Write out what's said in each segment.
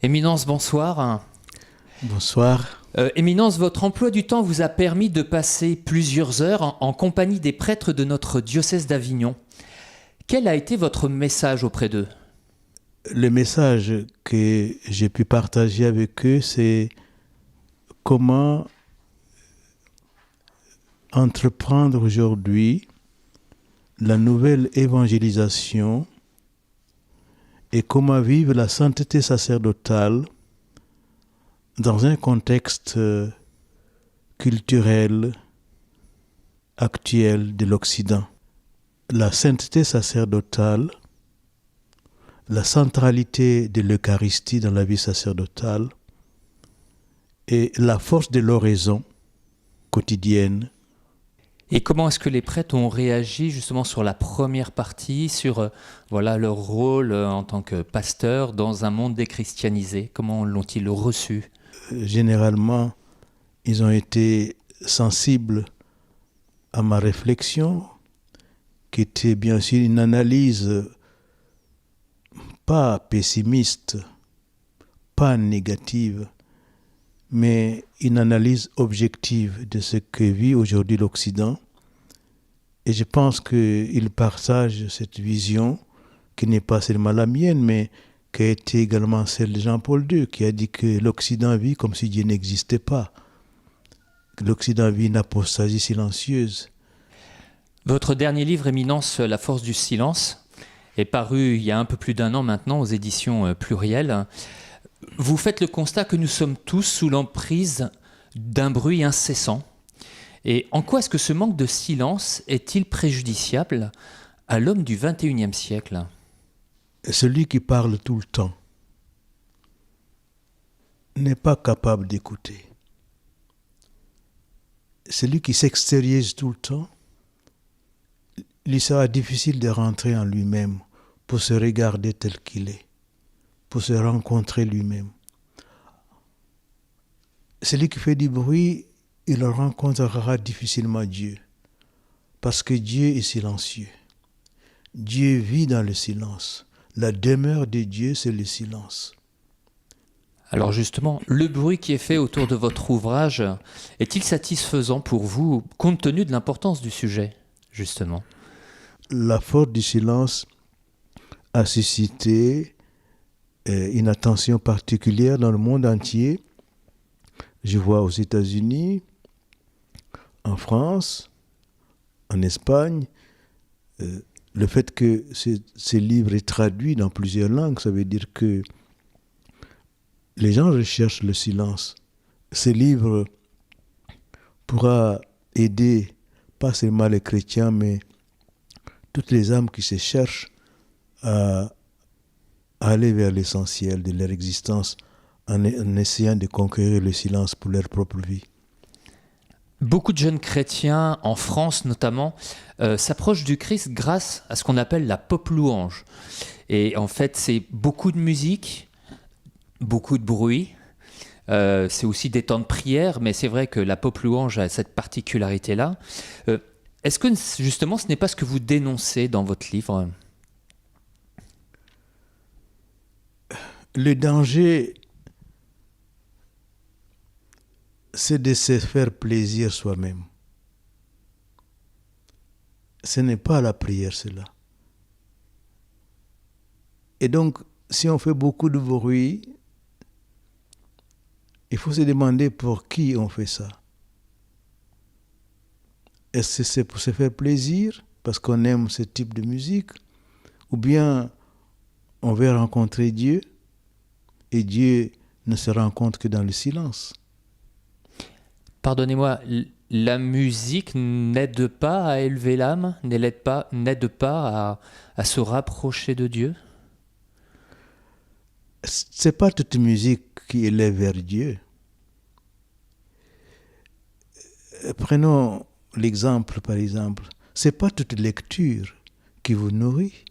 Éminence, bonsoir. Bonsoir. Éminence, votre emploi du temps vous a permis de passer plusieurs heures en compagnie des prêtres de notre diocèse d'Avignon. Quel a été votre message auprès d'eux ? Le message que j'ai pu partager avec eux, c'est comment entreprendre aujourd'hui la nouvelle évangélisation et comment vivre la sainteté sacerdotale dans un contexte culturel actuel de l'Occident. La sainteté sacerdotale, la centralité de l'Eucharistie dans la vie sacerdotale et la force de l'oraison quotidienne. Et comment est-ce que les prêtres ont réagi justement sur la première partie, sur leur rôle en tant que pasteur dans un monde déchristianisé ? Comment l'ont-ils reçu ? Généralement, ils ont été sensibles à ma réflexion, qui était bien sûr une analyse pas pessimiste, pas négative, mais une analyse objective de ce que vit aujourd'hui l'Occident. Et je pense qu'ils partagent cette vision, qui n'est pas seulement la mienne, mais qui a été également celle de Jean-Paul II, qui a dit que l'Occident vit comme si Dieu n'existait pas, que l'Occident vit une apostasie silencieuse. Votre dernier livre, Éminence, La force du silence, est paru il y a un peu plus d'un an maintenant aux éditions Pluriel. Vous faites le constat que nous sommes tous sous l'emprise d'un bruit incessant. Et en quoi est-ce que ce manque de silence est-il préjudiciable à l'homme du XXIe siècle ? Celui qui parle tout le temps n'est pas capable d'écouter. Celui qui s'extériorise tout le temps, il sera difficile de rentrer en lui-même pour se regarder tel qu'il est, pour se rencontrer lui-même. Celui qui fait du bruit, il rencontrera difficilement Dieu, parce que Dieu est silencieux. Dieu vit dans le silence. La demeure de Dieu, c'est le silence. Alors justement, le bruit qui est fait autour de votre ouvrage est-il satisfaisant pour vous, compte tenu de l'importance du sujet, justement ? La force du silence a suscité une attention particulière dans le monde entier. Je vois aux États-Unis, en France, en Espagne, le fait que ce livre est traduit dans plusieurs langues, ça veut dire que les gens recherchent le silence. Ce livre pourra aider pas seulement les chrétiens, mais toutes les âmes qui se cherchent à aller vers l'essentiel de leur existence en essayant de conquérir le silence pour leur propre vie. Beaucoup de jeunes chrétiens, en France notamment, s'approchent du Christ grâce à ce qu'on appelle la pop louange. Et en fait, c'est beaucoup de musique, beaucoup de bruit. C'est aussi des temps de prière, mais c'est vrai que la pop louange a cette particularité-là. Est-ce que justement ce n'est pas ce que vous dénoncez dans votre livre ? Le danger, c'est de se faire plaisir soi-même. Ce n'est pas la prière, cela. Et donc, si on fait beaucoup de bruit, il faut se demander pour qui on fait ça. Est-ce que c'est pour se faire plaisir, parce qu'on aime ce type de musique, ou bien on veut rencontrer Dieu, et Dieu ne se rencontre que dans le silence. Pardonnez-moi, la musique n'aide pas à élever l'âme, n'aide pas à se rapprocher de Dieu ? C'est pas toute musique qui élève vers Dieu. Prenons l'exemple, par exemple. C'est pas toute lecture qui vous nourrit.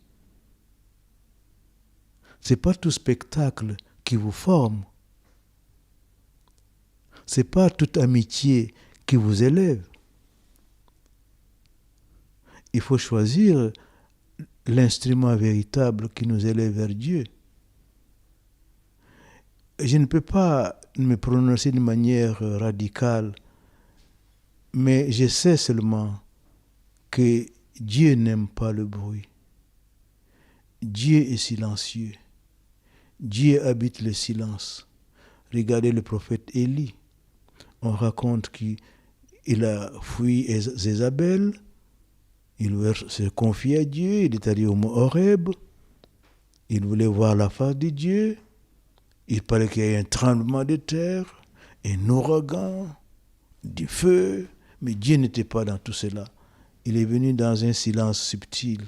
C'est pas tout spectacle qui vous forme. C'est pas toute amitié qui vous élève. Il faut choisir l'instrument véritable qui nous élève vers Dieu. Je ne peux pas me prononcer de manière radicale, mais je sais seulement que Dieu n'aime pas le bruit. Dieu est silencieux. Dieu habite le silence. Regardez le prophète Élie. On raconte qu'il a fui Jézabel, il veut se confier à Dieu, il est allé au mont Horeb, il voulait voir la face de Dieu, il paraît qu'il y a eu un tremblement de terre, un ouragan, du feu, mais Dieu n'était pas dans tout cela. Il est venu dans un silence subtil.